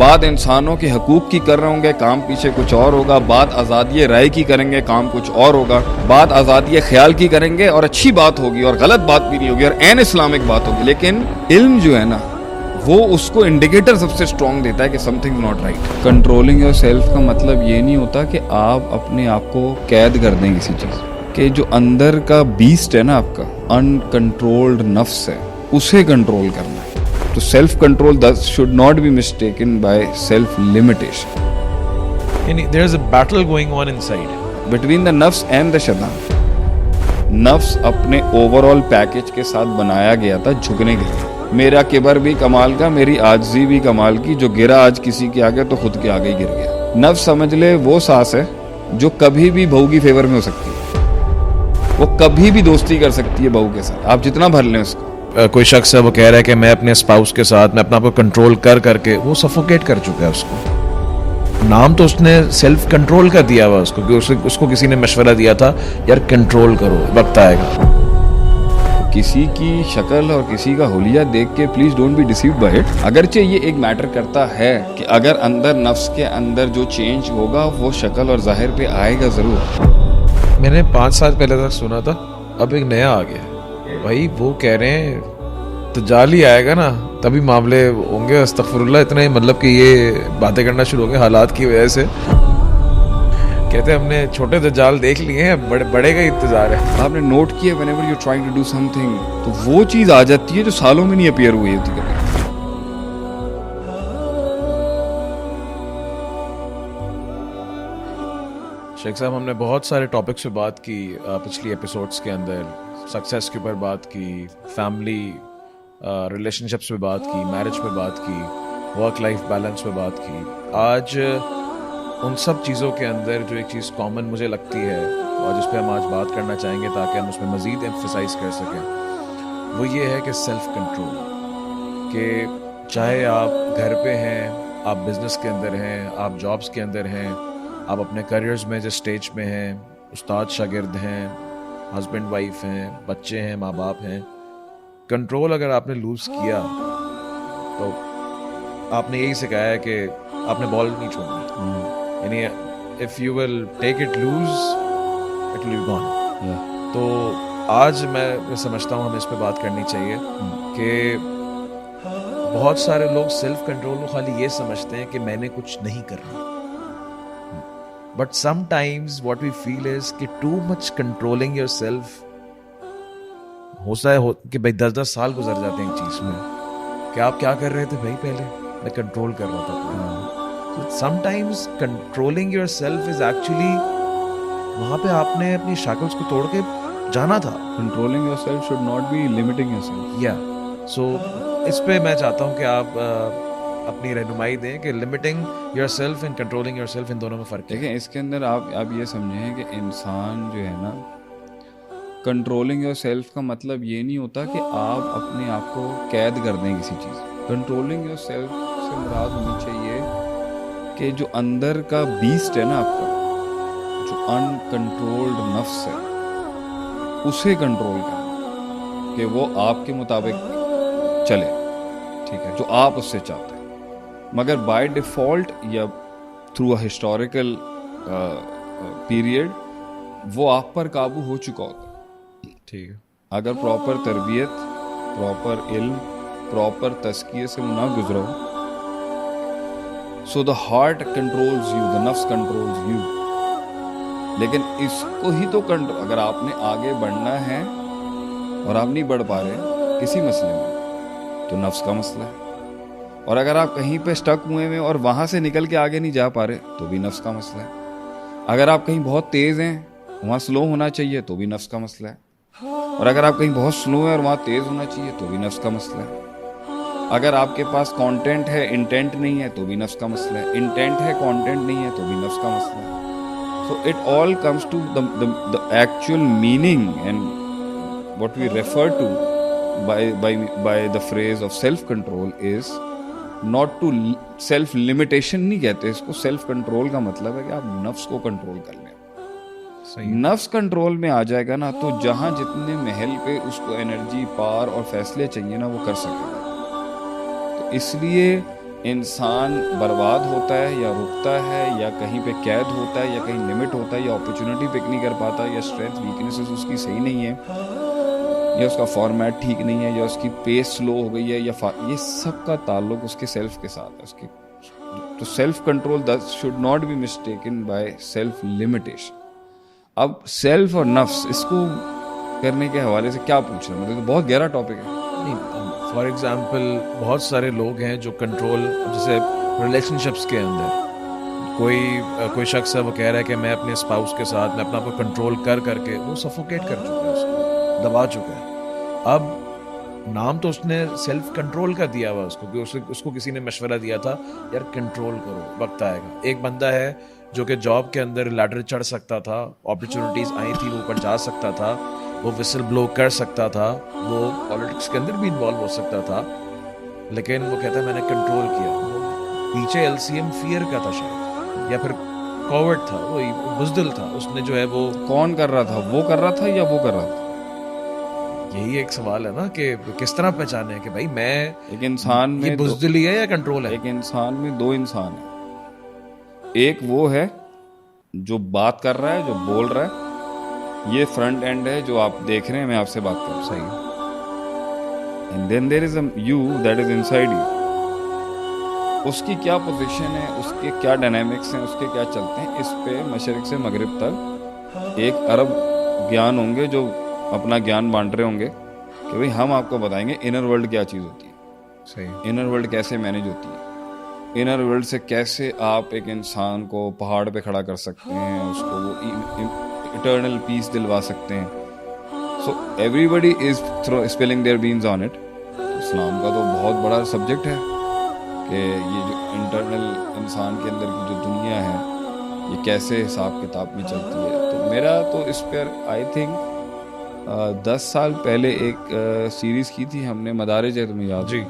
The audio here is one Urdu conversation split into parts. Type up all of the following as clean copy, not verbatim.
بعد انسانوں کے حقوق کی کر رہے ہوں گے، کام پیچھے کچھ اور ہوگا. بعد آزادی رائے کی کریں گے، کام کچھ اور ہوگا. بعد آزادی خیال کی کریں گے اور اچھی بات ہوگی اور غلط بات بھی نہیں ہوگی اور عین اسلامک بات ہوگی. لیکن علم جو ہے نا وہ اس کو انڈیکیٹر سب سے اسٹرانگ دیتا ہے کہ some thing not right. Controlling your self کا مطلب یہ نہیں ہوتا کہ آپ اپنے آپ کو قید کر دیں کسی چیز کہ جو اندر کا بیسٹ ہے نا آپ کا انکنٹرولڈ نفس ہے اسے کنٹرول کرنا ہے. تو self control should not be mistaken by self limitation. There is a battle going on inside between the nafs and the shaitan. نفس اپنے اوور آل پیکج کے ساتھ بنایا گیا تھا جھکنے کے لیے. میرا کبر بھی کمال کا، میری عاجزی بھی کمال کی، جو گرا آج کسی کے آگے تو خود کے آگے ہی گر گیا. نفس سمجھ لے وہ سانس ہے جو کبھی بھی بہو کی فیور میں ہو سکتی ہے. وہ کبھی بھی دوستی کر سکتی ہے بہو کے ساتھ، آپ جتنا بھر لیں اس کو. کوئی شخص ہے وہ کہہ رہا ہے کہ میں اپنے اسپاؤس کے ساتھ میں اپنا آپ کو کنٹرول کر کے وہ سفوکیٹ کر چکا ہے. اس کو نام تو اس نے سیلف کنٹرول کا دیا ہوا اس کو، کہ اس کو کسی نے مشورہ دیا تھا یار کنٹرول کرو، وقت آئے گا. کسی کی شکل اور کسی کا حلیہ دیکھ کے please don't be deceived by it. اگرچہ یہ ایک میٹر کرتا ہے کہ اگر اندر نفس کے اندر جو چینج ہوگا وہ شکل اور ظاہر پہ آئے گا ضرور. میں نے 5 سال پہلے تک سنا تھا، اب ایک نیا آ گیا بھائی. وہ کہہ رہے ہیں تجال ہی آئے گا نا تبھی معاملے ہوں گے. استغفر اللہ، اتنا ہی مطلب کہ یہ باتیں کرنا شروع ہو گئے حالات کی وجہ سے. کہتے ہیں ہم نے چھوٹے دجال دیکھ لیے ہیں، بڑے کا انتظار ہے. آپ نے نوٹ کیا whenever you're trying to do something تو وہ چیز آ جاتی ہے جو سالوں میں نہیں اپیئر ہوئی ہوتی کبھی. شیخ صاحب ہم نے بہت سارے ٹاپکس پہ بات کی پچھلی ایپیسوڈس کے اندر. سکسیس کے اوپر بات کی، فیملی ریلیشن شپس پہ بات کی، میرج پہ بات کی، ورک لائف بیلنس پہ بات کی. آج ان سب چیزوں کے اندر جو ایک چیز کامن مجھے لگتی ہے اور جس پہ ہم آج بات کرنا چاہیں گے تاکہ ہم اس میں مزید ایمفیسائز کر سکیں، وہ یہ ہے کہ سیلف کنٹرول. کہ چاہے آپ گھر پہ ہیں، آپ بزنس کے اندر ہیں، آپ جابس کے اندر ہیں، آپ اپنے کریئرز میں جس سٹیج میں ہیں، استاد شاگرد ہیں، ہسبینڈ وائف ہیں، بچے ہیں، ماں باپ ہیں، کنٹرول اگر آپ نے لوز کیا تو آپ نے یہی سکھایا ہے کہ آپ نے بال نہیں چھوڑنی. یعنی if you will take it loose it will be gone. تو آج میں سمجھتا ہوں ہمیں اس پہ بات کرنی چاہیے کہ بہت سارے لوگ سیلف کنٹرول کو خالی یہ سمجھتے ہیں کہ میں نے کچھ نہیں کرنا. But sometimes what we feel is کہ too much controlling yourself ہوتا ہے کہ بھائی 10 سال گزر جاتے ہیں ایک چیز میں کہ آپ کیا کر رہے تھے بھائی، پہلے میں کنٹرول کر رہا تھا. sometimes controlling yourself is actually وہاں پہ آپ نے اپنی شکلز کو توڑ کے جانا تھا. controlling yourself should not be limiting yourself. so اس پہ میں چاہتا ہوں کہ آپ اپنی رہنمائی دیں کہ limiting yourself and controlling yourself ان دونوں میں فرق ہے. دیکھیں اس کے اندر آپ یہ سمجھیں کہ انسان جو ہے نا کنٹرولنگ یور سیلف کا مطلب یہ نہیں ہوتا کہ آپ اپنے آپ کو قید کر دیں کسی چیز. کنٹرولنگ یور سیلف سے مراد ہونی چاہیے کہ جو اندر کا بیسٹ ہے نا آپ کا، جو انکنٹرولڈ نفس ہے اسے کنٹرول کرنا کہ وہ آپ کے مطابق چلے، ٹھیک ہے، جو آپ اس سے چاہتے ہیں. مگر بائی ڈیفالٹ یا تھرو اے ہسٹوریکل پیریڈ وہ آپ پر قابو ہو چکا ہوتا ہے. ٹھیک ہے، اگر پراپر تربیت، پراپر علم، پراپر تزکیے سے نہ گزرا ہو. So the heart controls you, the nafs controls you. لیکن اس کو ہی تو اگر آپ نے آگے بڑھنا ہے اور آپ نہیں بڑھ پا رہے کسی مسئلے میں تو نفس کا مسئلہ ہے. اور اگر آپ کہیں پہ اسٹک ہوئے میں اور وہاں سے نکل کے آگے نہیں جا پا رہے تو بھی نفس کا مسئلہ ہے. اگر آپ کہیں بہت تیز ہیں وہاں سلو ہونا چاہیے تو بھی نفس کا مسئلہ ہے. اور اگر آپ کہیں بہت سلو ہیں اور وہاں تیز ہونا چاہیے تو بھی نفس کا مسئلہ ہے. اگر آپ کے پاس کانٹینٹ ہے انٹینٹ نہیں ہے تو بھی نفس کا مسئلہ ہے. انٹینٹ ہے کانٹینٹ نہیں ہے تو بھی نفس کا مسئلہ ہے. So it all comes to the actual meaning and what we refer to by the phrase of self control is not to self limitation نہیں کہتے اس کو. self control کا مطلب ہے کہ آپ نفس کو کنٹرول کر لیں. نفس کنٹرول میں آ جائے گا نا تو جہاں جتنے محل پہ اس کو انرجی، پاور اور فیصلے چاہیے نا وہ کر سکے گا. تو اس لیے انسان برباد ہوتا ہے یا رکتا ہے یا کہیں پہ قید ہوتا ہے یا کہیں لمٹ ہوتا ہے یا اپرچونٹی پک نہیں کر پاتا یا اسٹرینتھ ویکنیسز اس کی صحیح نہیں ہے یا اس کا فارمیٹ ٹھیک نہیں ہے یا اس کی پیس سلو ہو گئی ہے یا یہ سب کا تعلق اس کے سیلف کے ساتھ ہے. اس کے تو self control should not be mistaken by self limitation. اب سیلف اور نفس اس کو کرنے کے حوالے سے کیا پوچھ رہے ہیں, مطلب بہت گہرا ٹاپک ہے. فار ایگزامپل بہت سارے لوگ ہیں جو کنٹرول, جیسے ریلیشن شپس کے اندر کوئی شخص ہے وہ کہہ رہا ہے کہ میں اپنے اسپاؤس کے ساتھ میں اپنا آپ کو کنٹرول کر کے وہ سفوکیٹ کر چکا ہے, اس کو دبا چکا ہے. اب نام تو اس نے سیلف کنٹرول کا دیا ہوا اس کو, کہ اس کو کسی نے مشورہ دیا تھا یار کنٹرول کرو, وقت آئے گا. ایک بندہ ہے جو کہ جاب کے اندر لیڈر چڑھ سکتا تھا, اپرچونیٹیز آئی تھی, وہ اوپر جا سکتا تھا, وہ وسل بلو کر سکتا تھا, وہ پالیٹکس کے اندر بھی انوالو ہو سکتا تھا, لیکن وہ کہتا ہے میں نے کنٹرول کیا. پیچھے LCM فیئر کا تھا شاید, یا پھر کوورڈ تھا, وہ بزدل تھا. اس نے جو ہے وہ کون کر رہا تھا, وہ کر رہا تھا یا وہ کر رہا تھا؟ یہی ایک سوال ہے نا کہ کس طرح پہچانے کہ بھائی میں ایک انسان میں یہ بزدلی ہے یا کنٹرول ہے. ایک انسان میں دو انسان ہیں. ایک وہ ہے جو بات کر رہا ہے, جو بول رہا ہے, یہ فرنٹ اینڈ ہے جو آپ دیکھ رہے ہیں, میں آپ سے بات کر رہا ہوں, صحیح. And then there is a you that is inside you. اس کی کیا پوزیشن ہے, اس کے کیا ڈائنامکس ہیں, اس کے کیا چلتے ہیں, اس پہ مشرق سے مغرب تک 1 ارب گیان ہوں گے جو اپنا گیان بانٹ رہے ہوں گے کہ بھئی ہم آپ کو بتائیں گے انر ورلڈ کیا چیز ہوتی ہے, صحیح, انر ورلڈ کیسے مینیج ہوتی ہے, انر ورلڈ سے کیسے آپ ایک انسان کو پہاڑ پہ کھڑا کر سکتے ہیں, اس کو وہ اٹرنل پیس دلوا سکتے ہیں. So everybody is spilling their beans on it. Islam کا تو بہت بڑا سبجیکٹ ہے کہ یہ جو انٹرنل انسان کے اندر کی جو دنیا ہے یہ کیسے حساب کتاب میں چلتی ہے. تو میرا تو اس پر آئی تھنک 10 سال پہلے ایک سیریز کی تھی ہم نے, مدارج ہے, تمہیں یاد؟ جی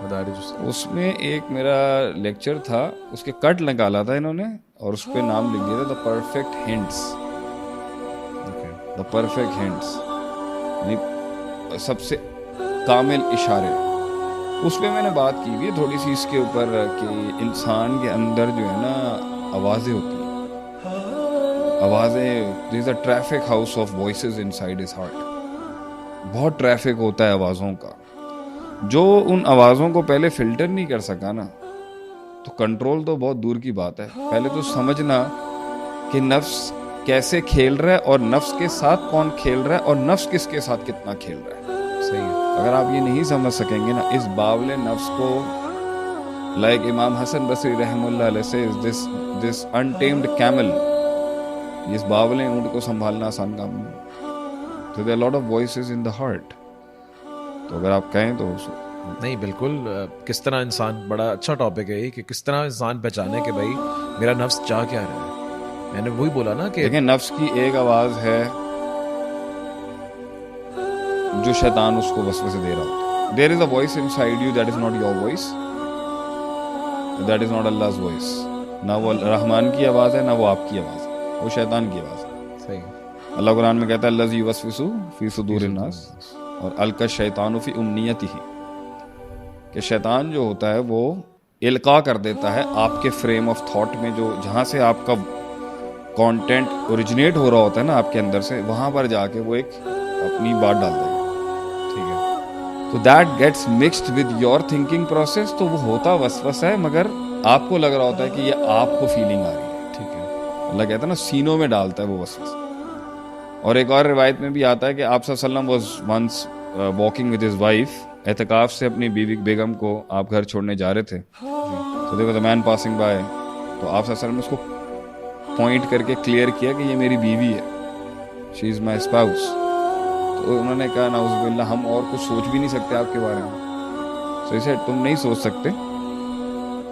مدارج. اس میں ایک میرا لیکچر تھا, اس کے کٹ نکالا تھا انہوں نے اور اس پہ نام لکھ دیا تھا the perfect hints. The perfect hints یعنی سب سے کامل اشارے. اس پہ میں نے بات کی ہوئی ہے تھوڑی سی اس کے اوپر کہ انسان کے اندر جو ہے نا آوازیں ہوتی ہیں, آوازیں, there is a traffic house of voices inside his heart. بہت ٹریفک ہوتا ہے آوازوں کا. جو ان آوازوں کو پہلے فلٹر نہیں کر سکا نا, تو کنٹرول تو بہت دور کی بات ہے. پہلے تو سمجھنا کہ نفس کیسے کھیل رہا ہے اور نفس کے ساتھ کون کھیل رہا ہے اور نفس کس کے ساتھ کتنا کھیل رہا ہے. صحیح ہے. اگر آپ یہ نہیں سمجھ سکیں گے نا, اس باول نفس کو, لائک امام حسن بصری رحم اللہ علیہ سے, دس انٹیمڈ کیمل, اس باول اونٹ کو سنبھالنا آسان کام نہیں. تو there are a lot of voices in the heart. تو اگر آپ کہیں تو نہیں بالکل, کس طرح انسان, بڑا اچھا ٹاپک ہے یہ کہ کس طرح انسان پہچانے کہ بھائی میرا نفس چاہ کیا رہا ہے. میں نے وہی بولا نا کہ دیکھیں نفس کی ایک آواز ہے جو شیطان اس کو وسوسے دے رہا ہوتا ہے. There is a voice inside you that is not your voice, that is not Allah's voice. نہ وہ رحمان کی آواز ہے, نہ وہ آپ کی آواز ہے, وہ شیطان کی آواز ہے. صحیح. اللہ قرآن میں کہتا ہے الذی یوسوس فی صدور الناس اور القی الشیطان فی امنیتہ, کہ شیطان جو ہوتا ہے وہ القاء کر دیتا ہے آپ کے فریم آف تھاٹ میں, جو جہاں سے آپ کا کانٹینٹ اوریجنیٹ ہو رہا ہوتا ہے نا آپ کے اندر سے, وہاں پر جا کے وہ ایک اپنی بات ڈال دے گا. ٹھیک ہے, تو that gets mixed with your thinking process. تو وہ ہوتا وسوسہ ہے مگر آپ کو لگ رہا ہوتا ہے کہ یہ آپ کو فیلنگ آ رہی ہے. ٹھیک ہے, اللہ کہتا ہے نا سینوں میں ڈالتا ہے وہ وسوسہ. اور ایک اور روایت میں بھی آتا ہے کہ آپ صلی اللہ علیہ وسلم was once walking with his wife, اعتکاف سے اپنی بیوی بیگم کو آپ گھر چھوڑنے جا رہے تھے. تو دیکھو دا مین پاسنگ بائے, تو آپ صلی اللہ علیہ وسلم نے اس کو پوائنٹ کر کے کلیئر کیا کہ یہ میری بیوی ہے, شی از مائی اسپاؤس. تو انہوں نے کہا نعوذ باللہ, ہم اور کچھ سوچ بھی نہیں سکتے آپ کے بارے میں. سو اسے تم نہیں سوچ سکتے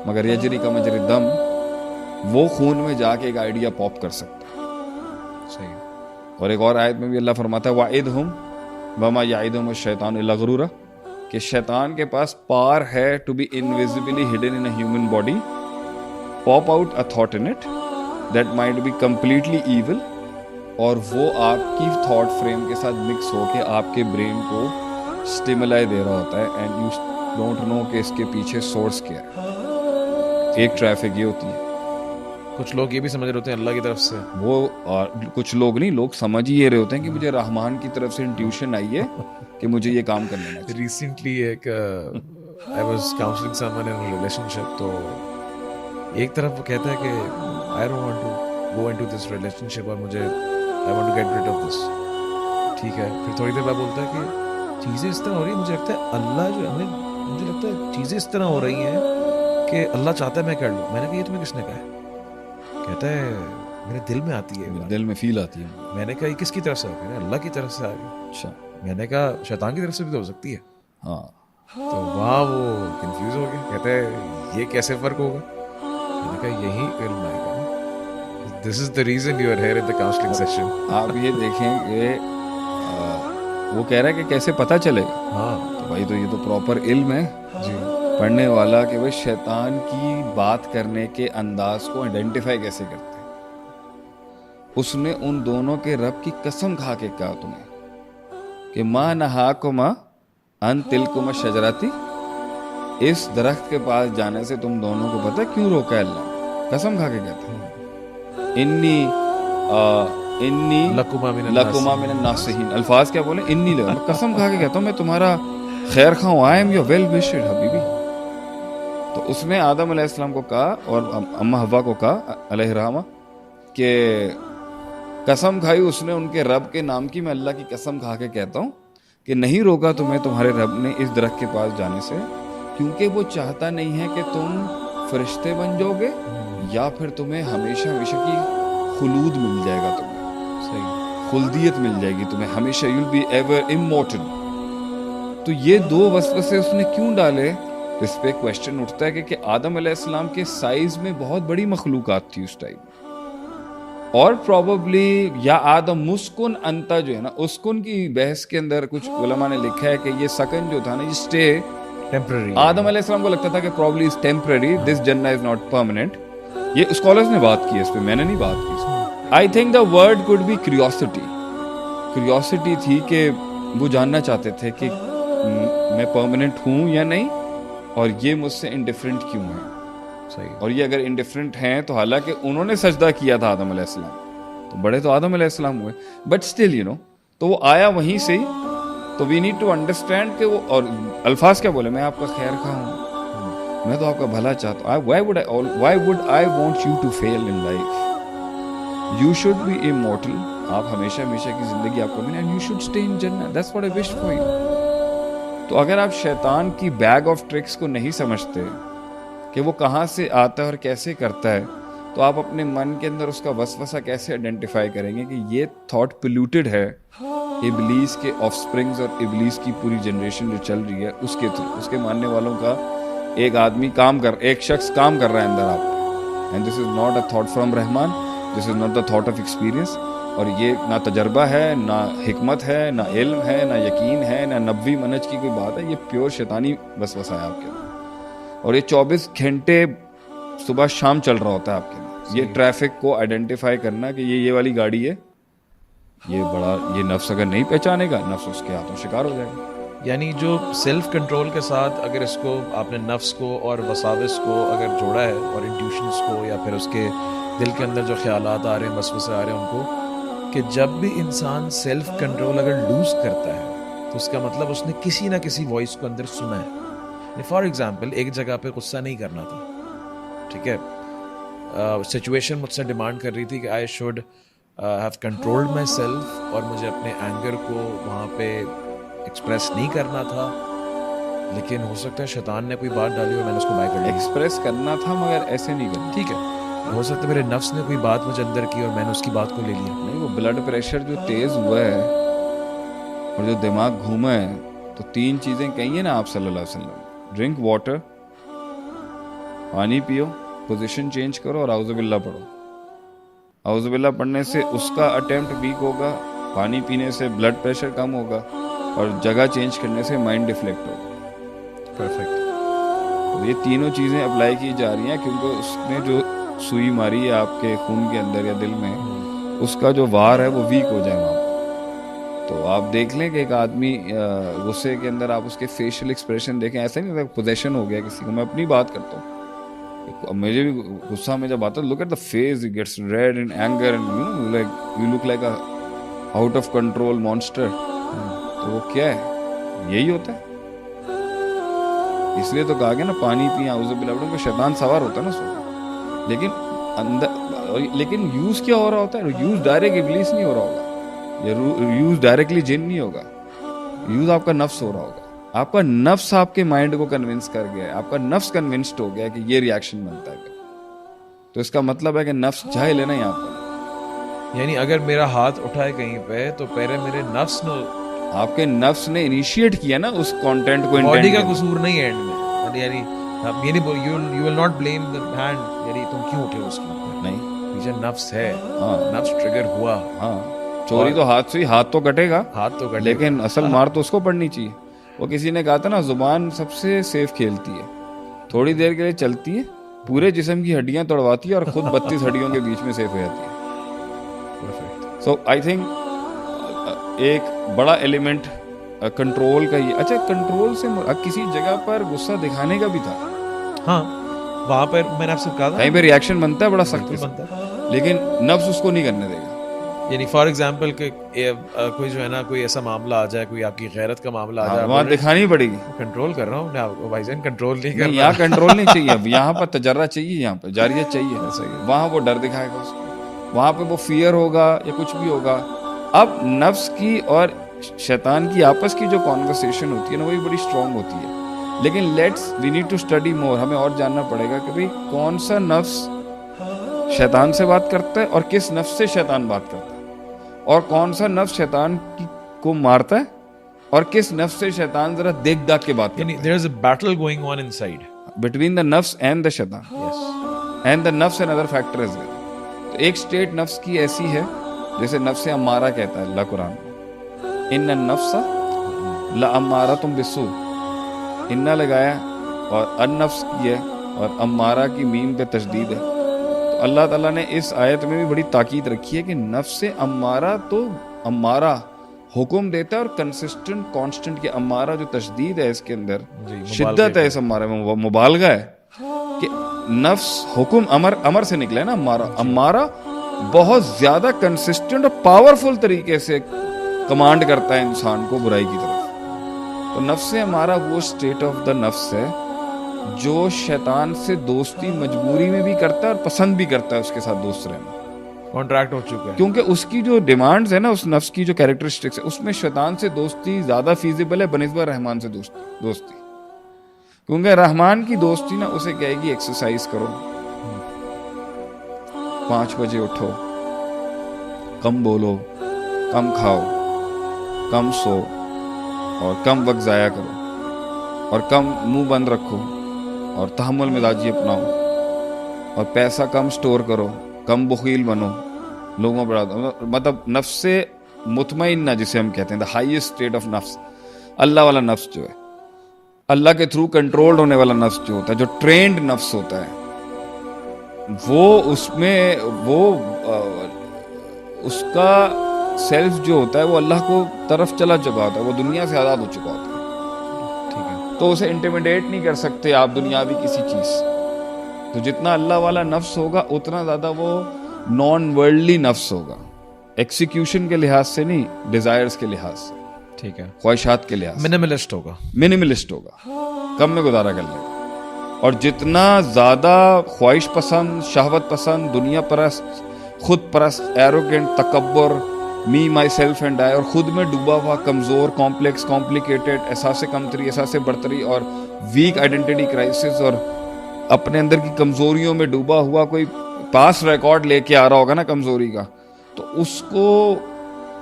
مگر یجری کا مجری دم, وہ خون میں جا کے ایک آئیڈیا پاپ کر سکتا ہے. صحیح. اور ایک اور آیت میں بھی اللہ فرماتا ہے وَعِدْهُمْ وَمَا يَعِدُهُمُ الشَّيْطَانُ إِلَّا غُرُورًا, کہ شیطان کے پاس پار ہے to be invisibly hidden in a human body, pop out a thought in it that might be completely evil, اور وہ آپ کی تھاٹ فریم کے ساتھ مکس ہو کے آپ کے برین کو سٹیملائی دے رہا ہوتا ہے, اینڈ یو ڈونٹ نو کہ اس کے پیچھے سورس کیا ہے. ایک ٹریفک یہ ہوتی ہے. کچھ لوگ یہ بھی سمجھ رہے ہوتے ہیں اللہ کی طرف سے, وہ اور کچھ لوگ نہیں, لوگ سمجھ ہی یہ رہے ہوتے ہیں کہ مجھے رحمان کی طرف سے انٹیوشن آئی ہے کہ مجھے یہ کام کر لینا چاہیے. ریسنٹلی ایک I was counseling someone in a relationship, تو ایک طرف وہ کہتا ہے کہ I don't want to go into this relationship اور مجھے I want to get rid of this. ٹھیک ہے, پھر تھوڑی دیر بعد بولتا ہے کہ چیزیں اس طرح ہو رہی ہیں, مجھے لگتا ہے اللہ جو ہمیں, مجھے لگتا ہے چیزیں اس طرح ہو رہی ہیں کہ اللہ چاہتا ہے میں کر لوں. میں نے کہا یہ تمہیں کس نے کہا ہے؟ کہتا ہے میرے دل میں آتی ہے, دل میں فیل آتی ہے. میں نے کہا یہ کس کی طرف سے آ رہی ہے؟ اللہ کی طرف سے آ رہی ہے. اچھا. میں نے کہا شیطان کی طرف سے بھی تو ہو سکتی ہے. ہاں. تو وہاں وہ کنفیوز ہو گیا, کہتا ہے یہ کیسے فرق ہوگا؟ میں نے کہا یہی علم آئے گا. This is the reason you are here in the counselling session. آپ یہ دیکھیں کہ وہ کہہ رہا ہے کہ کیسے پتہ چلے گا. ہاں تو بھائی تو یہ تو پراپر علم ہے جی, پڑھنے والا کہ بھائی شیطان کی بات کرنے کے انداز کو آئیڈینٹیفائی کیسے کرتے ہیں. اس نے ان دونوں کے رب کی قسم کھا کے کہا تمہیں کہ ما نہاکما ان تلکما شجراتی, اس درخت کے پاس جانے سے تم دونوں کو پتہ کیوں روکا ہے اللہ نے؟ قسم کھا کے کہتا ہے انی لکما من الناصحین. الفاظ کیا بولے؟ انی لکما, قسم کھا کے کہتا ہوں میں تمہارا خیر خواہ ہوں. I am your well wished حبیبی. تو اس نے آدم علیہ السلام کو کہا اور اماں حوا کو کہا علیہ الرحمہ کہ قسم کھائی اس نے ان کے رب کے نام کی, میں اللہ کی قسم کھا کے کہتا ہوں کہ نہیں روکا تمہیں تمہارے رب نے اس درخت کے پاس جانے سے, کیونکہ وہ چاہتا نہیں ہے کہ تم فرشتے بن جاؤ گے یا پھر تمہیں ہمیشہ ہمیشہ کی خلود مل جائے گا, تمہیں صحیح خلدیت مل جائے گی تمہیں ہمیشہ, you will be ever immortal. تو یہ دو وسوسے اس نے کیوں ڈالے؟ اس پہ کویسچن اٹھتا ہے کہ آدم علیہ السلام کے سائز میں بہت بڑی مخلوقات تھی اس ٹائم, اور پروبیبلی یا آدم مسکن انتا جو ہے نا, اسکن کی بحث کے اندر کچھ علماء نے لکھا ہے کہ یہ سکن جو تھا نا, یہ اسٹے ٹیمپرری. آدم علیہ السلام کو لگتا تھا کہ پروبیبلی از ٹیمپرری, دس جنہ از ناٹ پرماننٹ. یہ اسکالرز نے بات کی اس پہ, میں نے نہیں بات کی اس پہ. I think the word could be curiosity. Curiosity تھی کہ وہ جاننا چاہتے تھے کہ میں پرماننٹ ہوں یا نہیں, اور یہ مجھ سے انڈیفرنٹ کیوں ہے. صحیح. اور یہ اگر انڈیفرنٹ ہیں تو حالانکہ انہوں نے سجدہ کیا تھا آدم علیہ السلام, تو بڑے تو آدم علیہ السلام ہوئے, بٹ اسٹل یو نو, تو وہ آیا وہیں سے ہی. تو وی نیڈ ٹو انڈرسٹینڈ کہ وہ, اور الفاظ کیا بولے, میں آپ کا خیر خواہ ہوں, میں تو آپ کا بھلا چاہتا ہوں. why would I want you to fail in life? You should be immortal. آپ ہمیشہ ہمیشہ کی زندگی آپ کو ملے, and you should stay in Jannah. That's what I wish for you. تو اگر آپ شیطان کی بیگ آف ٹرکس کو نہیں سمجھتے کہ وہ کہاں سے آتا ہے اور کیسے کرتا ہے, تو آپ اپنے من کے اندر اس کا وسوسہ کیسے آئیڈینٹیفائی کریں گے کہ یہ تھاٹ پلیوٹڈ ہے ابلیس کے آف سپرنگز اور ابلیس کی پوری جنریشن جو چل رہی ہے اس کے تھرو, اس کے ماننے والوں کا ایک آدمی ایک شخص کام کر رہا ہے اندر آپ پہ. And this is not a thought from Rahman, this is not the thought of experience. اور یہ نہ تجربہ ہے, نہ حکمت ہے, نہ علم ہے, نہ یقین ہے, نہ نبوی منہج کی کوئی بات ہے. یہ پیور شیطانی وسوسہ ہے آپ کے اندر, اور یہ 24 گھنٹے صبح شام چل رہا ہوتا ہے آپ کے اندر. یہ ٹریفک کو آئیڈینٹیفائی کرنا کہ یہ والی گاڑی ہے, یہ نفس اگر نہیں پہچانے گا, نفس اس کے ہاتھوں شکار ہو جائے گا. یعنی جو سیلف کنٹرول کے ساتھ اگر اس کو آپ نے نفس کو اور وساوس کو اگر جوڑا ہے, اور انٹیوشنس کو, یا پھر اس کے دل کے اندر جو خیالات آ رہے ہیں, وسوسے آ رہے ہیں ان کو, کہ جب بھی انسان سیلف کنٹرول اگر لوز کرتا ہے تو اس کا مطلب اس نے کسی نہ کسی وائس کو اندر سنا ہے. فار ایگزامپل ایک جگہ پہ غصہ نہیں کرنا تھا, ٹھیک ہے, سچویشن مجھ سے ڈیمانڈ کر رہی تھی کہ I should have controlled my self, اور مجھے اپنے اینگر کو وہاں پہ ایکسپریس نہیں کرنا تھا, لیکن ہو سکتا ہے شیطان نے کوئی بات ڈالی اور میں نے اس کو بائی کر لیا. ایکسپریس کرنا تھا مگر ایسے نہیں کرنا, ٹھیک ہے, ہو سکتا ہے میرے نفس نے کوئی بات مجھے اندر کی اور میں نے اس کی بات کو لے لیا. نہیں, وہ بلڈ پریشر جو تیز ہوا ہے اور جو دماغ گھوما ہے, تو 3 چیزیں کہی ہیں نا آپ صلی اللہ علیہ وسلم, ڈرنک واٹر, پانی پیو, پوزیشن چینج کرو, اور اعوذ باللہ پڑھو. اعوذ باللہ پڑھنے سے اس کا اٹیمپٹ ویک ہوگا, پانی پینے سے بلڈ پریشر کم ہوگا, اور جگہ چینج کرنے سے مائنڈ ڈیفلیکٹ ہوگا. پرفیکٹ. یہ تینوں چیزیں اپلائی کی جا رہی ہیں کیونکہ اس نے جو سوئی ماری ہے آپ کے خون کے اندر یا دل میں, اس کا جو وار ہے وہ ویک ہو جائے وہاں. تو آپ دیکھ لیں کہ ایک آدمی غصے کے اندر آپ اس کے فیشیل ایکسپریشن دیکھیں, ایسا نہیں ہوتا پوزیشن ہو گیا کسی کو. میں اپنی بات کرتا ہوں, مجھے بھی غصہ میں جب آتا ہے, look at the face, it gets red in anger and like you look like a out of control monster. تو وہ کیا ہے, یہی ہوتا ہے. اس لیے تو کہا گیا نا پانی پیا اعوذ باللہ میں شیطان سوار ہوتا ہے نا سو, لیکن یوز کیا ہو رہا ہوتا ہے, یوز ڈائریکٹ ابلیس نہیں ہو رہا ہوگا, یا یوز ڈائریکٹلی جن نہیں ہوگا, یوز آپ کا نفس ہو رہا ہوگا. آپ کا نفس آپ کے مائنڈ کو کنونس کر گیا ہے, آپ کا نفس کنونسڈ ہو گیا کہ یہ ریاکشن بنتا ہے. تو اس کا مطلب ہے کہ نفس جاہل ہے نا یہاں پر. یعنی اگر میرا ہاتھ اٹھائے کہیں پہ تو پہلے میرے نفس نے, آپ کے نفس نے انیشیٹ کیا نا اس کانٹینٹ کو, باڈی کا قصور نہیں ہے اینڈ میں. یعنی you will not blame the hand, یعنی تم کیوں اٹھے اس کی, نہیں, پیچھے نفس ہے, ہاں نفس ٹریگر ہوا. ہاں چوری تو ہاتھ سے ہی, ہاتھ تو کٹے گا, ہاتھ تو کٹے, لیکن اصل مار تو اس کو پڑنی چاہیے. وہ کسی نے کہا تھا نا زبان سب سے سیف کھیلتی ہے, تھوڑی دیر کے لیے چلتی ہے, پورے جسم کی ہڈیاں توڑواتی ہے اور خود 32 ہڈیوں کے بیچ میں سیف ہو جاتی ہے. سو آئی تھنک ایک بڑا ایلیمنٹ کنٹرول کا ہی. اچھا کنٹرول سے کسی جگہ پر غصہ دکھانے کا بھی تھا, ہاں وہاں پر میں نے آپ سے کہا تھا کہیں پہ ریاکشن بنتا ہے بڑا سخت بنتا ہے, لیکن نفس اس کو نہیں کرنے دے گا. یعنی فار ایگزامپل کہ کوئی جو ہے نا کوئی ایسا معاملہ آ جائے, کوئی آپ کی غیرت کا معاملہ آ جائے, وہاں دکھانی پڑے گی. کنٹرول کر رہا ہوں میں بھائی جان, کنٹرول نہیں کر رہا. یہاں کنٹرول نہیں چاہیے, اب یہاں پر تجربہ چاہیے, یہاں پہ جاریت چاہیے. وہاں وہ ڈر دکھائے گا اس کو, وہاں پہ وہ فیئر ہوگا یا کچھ بھی ہوگا. اب نفس کی اور شیطان کی آپس کی جو کانورسیشن ہوتی ہے نا, وہی بڑی اسٹرانگ ہوتی ہے. لیکن وی نیڈ ٹو اسٹڈی مور, ہمیں اور جاننا پڑے گا کہ بھئی کون سا نفس شیطان سے بات کرتا ہے اور کس نفس سے شیطان بات کرتا ہے, اور کون سا نفس شیطان کو مارتا ہے اور کس نفس سے شیطان ذرا دیکھ داکھ کے بات کرتا ہے. there is a battle going on inside between the nafs and the shaitan. yes and the nafs and other factor as well. تو ایک state نفس کی ایسی ہے جیسے نفس امارہ کہتا ہے اللہ قرآن میں, ان النفس لامارۃ بالسوء, انّا لگایا اور النفس کی ہے اور امارہ کی میم پہ تشدید ہے. تو اللہ تعالیٰ نے اس آیت میں بھی بڑی تاکید رکھی ہے کہ نفس امارہ تو امارہ حکم دیتا ہے اور کنسسٹنٹ کانسٹنٹ, کہ امارہ جو تشدید ہے اس کے اندر شدت ہے, اس امارہ میں مبالغہ ہے کہ نفس حکم امر سے نکلا ہے نا. امارہ بہت زیادہ کنسسٹنٹ اور پاورفل طریقے سے کمانڈ کرتا ہے انسان کو برائی کی طرف. تو نفس امارہ وہ اسٹیٹ آف دا نفس ہے جو شیطان سے دوستی مجبوری میں بھی کرتا ہے اور پسند بھی کرتا ہے اس کے ساتھ دوست رہنا, کانٹریکٹ ہو چکا ہے. کیونکہ اس کی جو ڈیمانڈز ہے نا, اس نفس کی جو کیریکٹرسٹکس ہے, اس میں شیطان سے دوستی زیادہ فیزیبل ہے بنسبت رحمان سے دوستی. کیونکہ رحمان کی دوستی نا اسے کہے گی ایکسرسائز کرو, 5 بجے اٹھو, کم بولو, کم کھاؤ, کم سو اور کم وقت ضائع کرو اور کم منہ بند رکھو اور تحمل مزاجی اپناؤ اور پیسہ کم سٹور کرو, کم بخیل بنو, لوگوں پر مطلب نفس سے مطمئنہ جسے ہم کہتے ہیں, دا ہائیسٹ اسٹیٹ آف نفس, اللہ والا نفس جو ہے, اللہ کے تھرو کنٹرول ہونے والا نفس جو ہوتا ہے, جو ٹرینڈ نفس ہوتا ہے, وہ اس میں وہ اس کا سیلف جو ہوتا ہے وہ اللہ کو طرف چلا چکا ہوتا ہے, وہ دنیا سے آزاد ہو چکا ہوتا ہے. ٹھیک ہے, تو اسے انٹیمیڈیٹ نہیں کر سکتے آپ دنیاوی کسی چیز سے. تو جتنا اللہ والا نفس ہوگا اتنا زیادہ وہ نان ورلڈلی نفس ہوگا, ایکسیکیوشن کے لحاظ سے نہیں, ڈیزائرز کے لحاظ سے, ٹھیک ہے, خواہشات کے لحاظ سے منیملسٹ ہوگا, منیملسٹ ہوگا, کم میں گزارا کر لے گا. اور جتنا زیادہ خواہش پسند, شہوت پسند, دنیا پرست, خود پرست, ایروگنٹ, تکبر, می مائی سیلف اینڈ آئی, اور خود میں ڈوبا ہوا, کمزور, کمپلیکس, کمپلیکیٹڈ, احساس کمتری, احساس برتری اور ویک آئیڈینٹی کرائسس, اور اپنے اندر کی کمزوریوں میں ڈوبا ہوا کوئی پاس ریکارڈ لے کے آ رہا ہوگا نا کمزوری کا, تو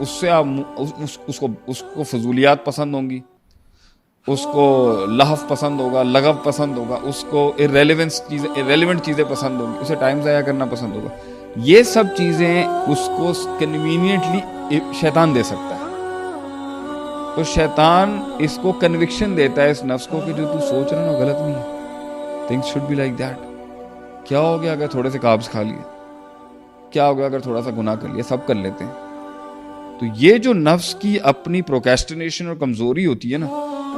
اس سے آپ اس کو فضولیات پسند ہوں گی, اس کو لہو پسند ہوگا, لغو پسند ہوگا, اس کو irrelevant چیزیں پسند ہوں گی, اسے ٹائم ضائع کرنا پسند ہوگا. یہ سب چیزیں اس کو کنوینئنٹلی شیطان دے سکتا ہے. تو شیطان اس کو کنوکشن دیتا ہے اس نفس کو کہ جو تو سوچ رہا نا غلط نہیں ہے, things should be like that. کیا ہو گیا اگر تھوڑے سے کاربز کھا لیے, کیا ہو گیا اگر تھوڑا سا گناہ کر لیا, سب کر لیتے ہیں. تو یہ جو نفس کی اپنی پروکیسٹینیشن اور کمزوری ہوتی ہے نا,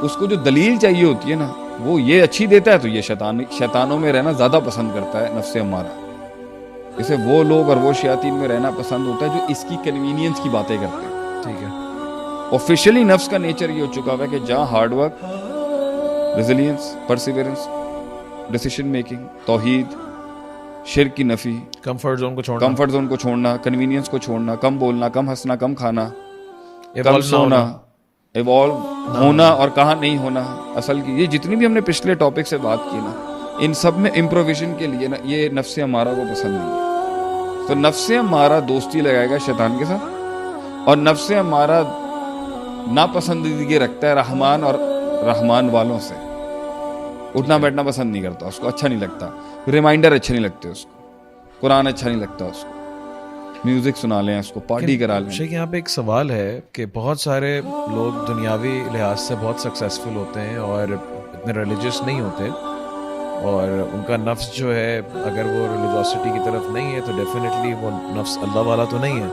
اس کو جو دلیل چاہیے ہوتی ہے نا, وہ یہ اچھی دیتا ہے تو یہ شیطانوں میں رہنا زیادہ پسند کرتا ہے نفس امارہ. اسے وہ لوگ اور وہ شیاطین میں رہنا پسند ہوتا ہے جو اس کی کنوینئنس کی باتیں کرتے ہیں. ٹھیک ہے. آفیشلی نفس کا نیچر یہ ہو چکا ہوا ہے کہ جہاں hard work, resilience, perseverance, decision making, توحید, شرک کی نفی, کمفرٹ زون کو چھوڑنا, کنوینئنس کو چھوڑنا, کم بولنا, کم ہنسنا, کم کھانا, کم ایوالو سونا, ایوالو ہونا اور کہاں نہیں ہونا. اصل کی یہ جتنی بھی ہم نے پچھلے ٹاپک سے بات کی نا, ان سب میں امپروویژن کے لیے نا یہ نفس امارہ کو پسند نہیں ہے. تو نفس امارہ دوستی لگائے گا شیطان کے ساتھ, اور نفس امارہ ناپسندیدگی رکھتا ہے رحمان اور رحمان والوں سے. اٹھنا بیٹھنا پسند نہیں کرتا, اس کو اچھا نہیں لگتا, ریمائنڈر اچھے نہیں لگتے اس کو, قرآن اچھا نہیں لگتا اس کو, میوزک سنا لیں اس کو, پارٹی کرا لیں. شیخ یہاں پہ ایک سوال ہے کہ بہت سارے لوگ دنیاوی لحاظ سے بہت سکسیزفل ہوتے ہیں اور اتنے ریلیجیس نہیں ہوتے, اور ان کا نفس جو ہے اگر وہ ریلیجوسٹی کی طرف نہیں ہے تو ڈیفینیٹلی وہ نفس اللہ والا تو نہیں ہے,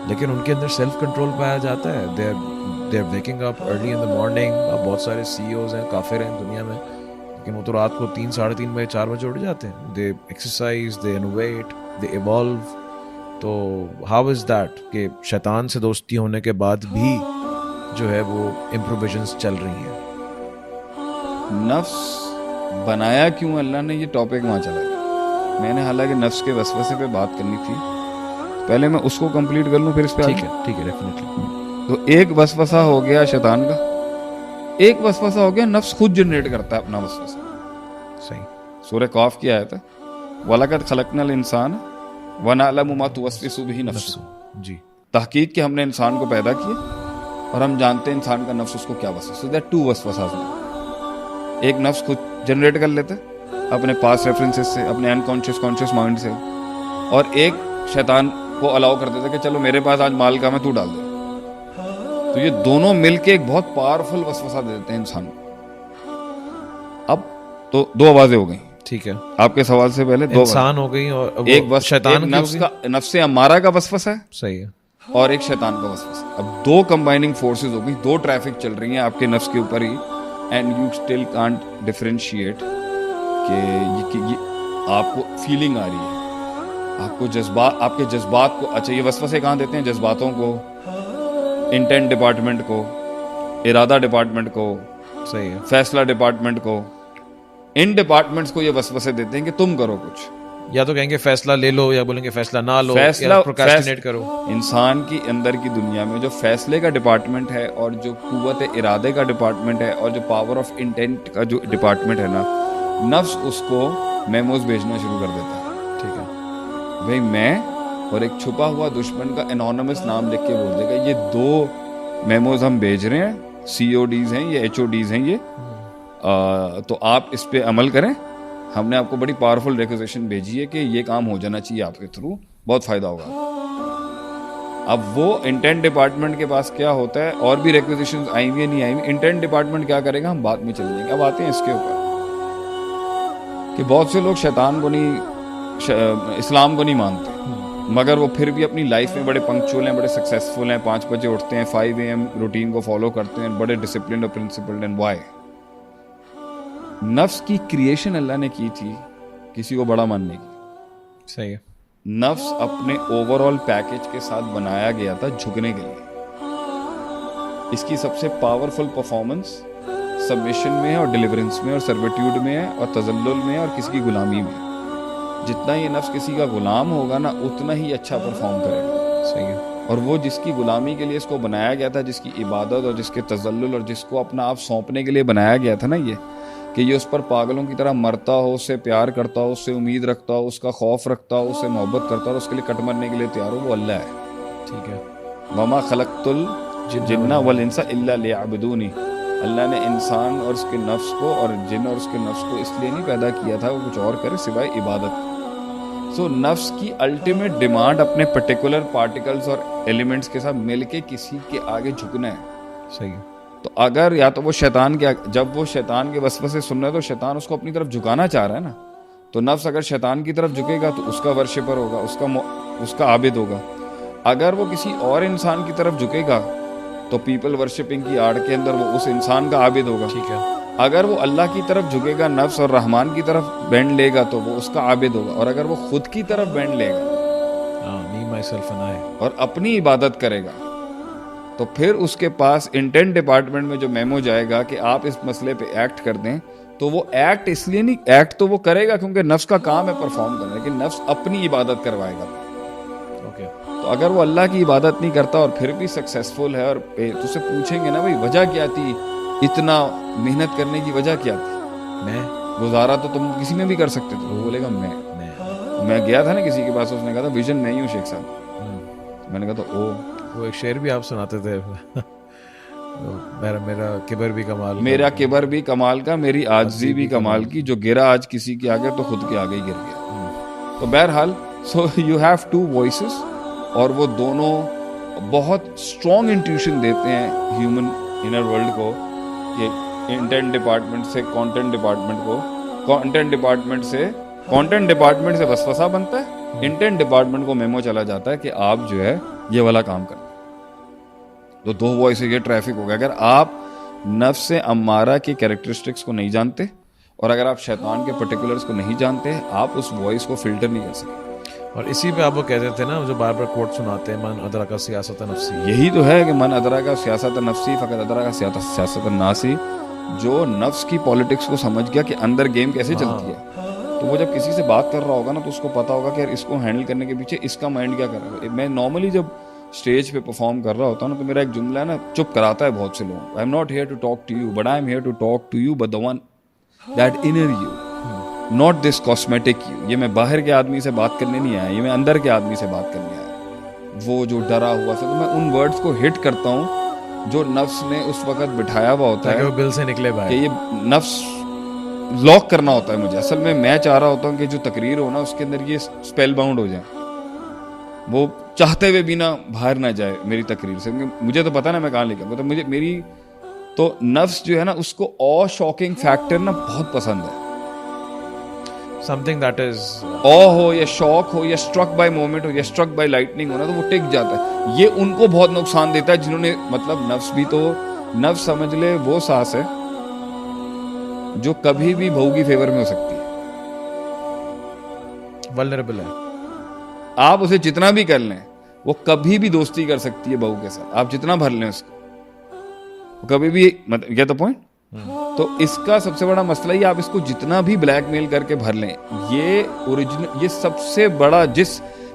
لیکن ان کے اندر سیلف کنٹرول پایا جاتا ہے. They are waking up early in the morning. اب بہت سارے سی اوز ہیں, کافر ہیں دنیا میں, لیکن وہ تو رات کو 3, 3:30 بجے 4 بجے اٹھ جاتے ہیں. دے ایکسرسائز, دے انوویٹ, دے ایوالو. تو ہاؤ از دیٹ کہ شیطان سے دوستی ہونے کے بعد بھی جو ہے وہ امپروویژنس چل رہی ہیں؟ نفس بنایا کیوں اللہ نے, یہ ٹاپک وہاں چلا گیا. میں نے حالانکہ نفس کے وسوسے پہ بات کرنی تھی, پہلے میں اس کو کمپلیٹ کر لوں پھر اس پہ. ٹھیک ہے ڈیفینیٹلی. تو ایک وسوسہ ہو گیا شیطان کا, ایک وسوسہ ہو گیا نفس خود جنریٹ کرتا ہے اپنا وسوسہ. صحیح. سورہ قاف کی آیت ہے, وَلَقَدْ خَلَقْنَا الْإِنسَانَ وَنَعْلَمُ مَا تُوَسْوِسُ بِهِ نَفْسُهُ. جی. تحقیق کہ ہم نے انسان کو پیدا کیا اور ہم جانتے ہیں انسان کا نفس اس کو کیا وسوسہ. So there are two وسوسات. ایک نفس خود جنریٹ کر لیتا ہے اپنے پاس ریفرنسز سے, اپنے کانشیس مائنڈ سے, اور ایک شیطان کو الاؤ کر دیتا ہے کہ چلو میرے پاس آج مال کام ہے تو ڈال دے. تو یہ دونوں مل کے ایک بہت پاورفل وسوسہ دے دیتے ہیں انسان کو. اب تو دو آوازیں ہو گئیں. ٹھیک ہے. آپ کے سوال سے پہلے دو انسان ہو گئی اور ایک شیطان نفس امارہ کا وسوسہ ہے, صحیح ہے, اور ایک شیطان کا وسوسہ. اب دو کمبائننگ فورسز ہو گئی, دو ٹریفک چل رہی ہیں آپ کے نفس کے اوپر ہی, and you still can't differentiate کہ آپ کو فیلنگ آ رہی ہے, آپ کو جذبات, آپ کے جذبات کو. اچھا یہ وسوسے کہاں دیتے ہیں؟ جذباتوں کو, انٹینٹ ڈپارٹمنٹ کو, ارادہ ڈپارٹمنٹ کو, صحیح ہے, فیصلہ ڈپارٹمنٹ کو. ان ڈپارٹمنٹس کو یہ وسوسے دیتے ہیں کہ تم کرو کچھ, یا تو کہیں گے فیصلہ لے لو, یا بولیں گے فیصلہ نہ لو, فیصلہ پروکراسٹینیٹ کرو. انسان کی اندر کی دنیا میں جو فیصلے کا ڈپارٹمنٹ ہے, اور جو قوت ارادے کا ڈپارٹمنٹ ہے, اور جو پاور آف انٹینٹ کا جو ڈپارٹمنٹ ہے نا, نفس اس کو میموز بھیجنا شروع کر دیتا ہے. ٹھیک ہے بھائی میں اور ایک چھپا ہوا دشمن کا انونیمس نام لکھ کے بول دے گا یہ دو میموز ہم بھیج رہے ہیں, CODs ہیں یہ, HODs ہیں یہ, تو آپ اس پہ عمل کریں. ہم نے آپ کو بڑی پاورفل ریکوزیشن بھیجی ہے کہ یہ کام ہو جانا چاہیے آپ کے تھرو, بہت فائدہ ہوگا. اب وہ انٹینٹ ڈپارٹمنٹ کے پاس کیا ہوتا ہے, اور بھی ریکوزیشنز آئی ہوئی نہیں آئی ہوئی, انٹینٹ ڈپارٹمنٹ کیا کرے گا ہم بعد میں چل جائیں گے. اب آتے ہیں اس کے اوپر کہ بہت سے لوگ شیطان کو نہیں, اسلام کو نہیں مانتے, مگر وہ پھر بھی اپنی لائف میں بڑے پنکچوئل ہیں, بڑے سکسیزفل ہیں, 5 بجے اٹھتے ہیں, 5 AM روٹین کو فالو کرتے ہیں, بڑے ڈسپلنڈ اور پرنسپلڈ. And Y? نفس کی کریشن اللہ نے کی تھی کسی کو بڑا ماننے کی. صحیح ہے. نفس اپنے اوور آل پیکج کے ساتھ بنایا گیا تھا جھکنے کے لیے. اس کی سب سے پاورفل پرفارمنس سبمیشن میں ہے, اور ڈیلیورنس میں, اور سرویٹیوڈ میں ہے, اور تذلل میں ہے, اور کسی کی غلامی میں. جتنا یہ نفس کسی کا غلام ہوگا نا اتنا ہی اچھا پرفارم کرے گا. صحیح ہے. اور وہ جس کی غلامی کے لیے اس کو بنایا گیا تھا, جس کی عبادت اور جس کے تذلل اور جس کو اپنا آپ سونپنے کے لیے بنایا گیا تھا نا, یہ کہ یہ اس پر پاگلوں کی طرح مرتا ہو, اس سے پیار کرتا ہو, اس سے امید رکھتا ہو, اس کا خوف رکھتا ہو, اس سے محبت کرتا ہو, اور اس کے لیے کٹ مرنے کے لیے تیار ہو, وہ اللہ ہے. ٹھیک ہے. وما خلقت الجن والانس الا لیعبدونی. اللہ نے انسان اور اس کے نفس کو اور جن اور اس کے نفس کو اس لیے نہیں پیدا کیا تھا وہ کچھ اور کرے سوائے عبادت. سو نفس کی الٹیمیٹ ڈیمانڈ اپنے پرٹیکولر پارٹیکلز اور ایلیمنٹس کے ساتھ مل کے کسی کے آگے جھکنا ہے. صحیح ہے. تو اگر یا تو وہ شیطان کے, جب وہ شیطان کے وسوسے سن رہا ہے تو شیطان اس کو اپنی طرف جھکانا چاہ رہا ہے نا, تو نفس اگر شیطان کی طرف جھکے گا تو اس کا ورشپر ہوگا, اس کا عابد ہوگا. اگر وہ کسی اور انسان کی طرف جھکے گا تو پیپل ورشپنگ کی آڑ کے اندر وہ اس انسان کا عابد ہوگا. ٹھیک ہے. اگر وہ اللہ کی طرف جھکے گا نفس اور رحمان کی طرف بینڈ لے گا تو وہ اس کا عابد ہوگا, اور اگر وہ خود کی طرف بینڈ لے گا me, myself and I. اور اپنی عبادت کرے گا تو پھر اس کے پاس انٹینٹ ڈپارٹمنٹ میں جو میمو جائے گا کہ آپ اس مسئلے پہ ایکٹ کر دیں, تو وہ ایکٹ اس لیے نہیں, ایکٹ تو وہ کرے گا کیونکہ نفس کا کام ہے پرفارم کرنا, لیکن نفس اپنی عبادت کروائے گا. Okay. تو اگر وہ اللہ کی عبادت نہیں کرتا اور پھر بھی سکسیسفل ہے, اور تو سے پوچھیں گے نا بھائی وجہ کیا تھی, اتنا محنت کرنے کی وجہ کیا تھی, میں گزارا تو تم کسی میں بھی کر سکتے تھے. وہ بولے گا میں گیا تھا نا کسی کے پاس, اس نے کہا تھا ویژن میں ہی ہوں شیخ صاحب. میں نے کہا تو وہ ایک شعر بھی آپ سناتے تھے, میرا کبر بھی کمال, میرا کبر بھی کمال کا, میری عاجزی بھی کمال کی, جو گرا آج کسی کے آگے تو خود کے آگے ہی گر گیا. تو بہرحال so you have two voices, اور وہ دونوں بہت اسٹرانگ انٹیوشن دیتے ہیں ہیومن انر ورلڈ کو, کہ انٹینٹ ڈپارٹمنٹ سے کانٹینٹ ڈپارٹمنٹ کو, کانٹینٹ ڈپارٹمنٹ سے وسوسہ بنتا ہے, انٹینٹ ڈپارٹمنٹ کو میمو چلا جاتا ہے کہ آپ جو ہے یہ والا کام کریں. تو دو وائس یہ ٹریفک ہوگا. اگر آپ نفس امارہ کی کیریکٹرسٹکس کو نہیں جانتے, اور اگر آپ شیطان کے پرٹیکولرز کو نہیں جانتے, آپ اس وائس کو فلٹر نہیں کر سکتے. اور اسی پہ آپ وہ کہتے تھے نا, جو بار بار کوٹ سناتے ہیں, من ادرک سیاست نفسی. یہی تو ہے کہ من ادرک سیاست نفسی فقط ادرک سیاست الناسی. جو نفس کی پالیٹکس کو سمجھ گیا کہ اندر گیم کیسے چلتی ہے, تو وہ جب کسی سے بات کر رہا ہوگا نا تو اس کو پتا ہوگا کہ اس کو ہینڈل کرنے کے پیچھے اس کا مائنڈ کیا کر رہا ہے. میں نارملی جب اسٹیج پہ پرفارم کر رہا ہوتا ہوں نا, تو میرا ایک جملہ ہے نا, چپ کراتا ہے بہت سے لوگوں کو. I am not here to talk to you, but I am here to talk to you but the one that inner you, not this cosmetic you. یہ میں باہر کے آدمی سے بات کرنے نہیں آیا, یہ میں اندر کے آدمی سے بات کرنے آیا. وہ جو ڈرا ہوا سے, تو میں ان ورڈز کو ہٹ کرتا ہوں جو نفس نے اس وقت بٹھایا ہوا ہوتا ہے, وہ دل سے نکلے باہر, کہ یہ نفس لاک کرنا ہوتا ہے مجھے. اصل میں چاہ رہا ہوتا ہوں کہ جو تقریر ہو نا اس کے اندر یہ اسپیل باؤنڈ ہو جائے, وہ چاہتے ہوئے بھی نہ باہر نہ جائے میری تقریر سے. مجھے تو پتا نا میں کہاں لے گیا, تو مجھے میری تو نفس جو ہے نا اس کو او شاکنگ فیکٹر نا بہت پسند ہے. something that is او ہو یا شوق ہو یا اسٹرک بائی مومنٹ ہو یا اسٹرک بائی لائٹنگ ہو نا, تو وہ ٹک جاتا ہے. یہ ان کو بہت نقصان دیتا ہے جنہوں نے, مطلب نفس بھی تو, نفس سمجھ لے وہ سانس ہے جو کبھی بھی بہو کی فیور میں ہو سکتی ہے. vulnerable ہے, آپ اسے جتنا بھی کر لیں وہ کبھی بھی دوستی کر سکتی ہے بہو کے ساتھ, آپ جتنا بھر لیں اس کو کبھی بھی, مطلب گیٹ دا پوائنٹ. تو اس کا سب سے بڑا مسئلہ یہ, آپ اس کو جتنا بھی بلیک میل کر کے بھر لیں, یہ اوریجنل, یہ سب سے بڑا,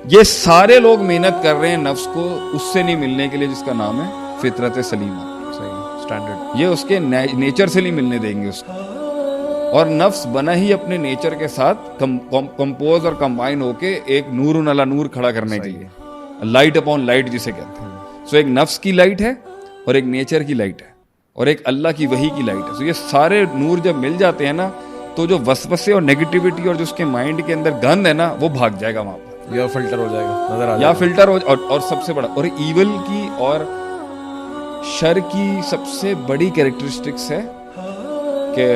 یہ سارے لوگ محنت کر رہے ہیں نفس کو اس سے نہیں ملنے کے لیے جس کا نام ہے فطرت سلیمہ. صحیح اسٹینڈرڈ, یہ اس کے نیچر سے نہیں ملنے دیں گے اس کو. اور نفس بنا ہی اپنے نیچر کے ساتھ کمپوز اور کمبائن ہو کے ایک نور علی نور کھڑا کرنے کے لیے, لائٹ اپون لائٹ جسے کہتے ہیں. سو ایک نفس کی لائٹ ہے اور ایک نیچر کی لائٹ ہے اور ایک اللہ کی وحی کی لائٹ ہے. سو یہ سارے نور جب مل جاتے ہیں نا, تو جو وسوسے اور نیگیٹیوٹی اور جو اس کے مائنڈ کے اندر گند ہے نا, وہ بھاگ جائے گا وہاں پر, یا فلٹر ہو جائے گا, نظر آ جائے یا فلٹر ہو. اور سب سے بڑا, اور ایول کی اور شر کی سب سے بڑی کیریکٹرسٹکس ہے کہ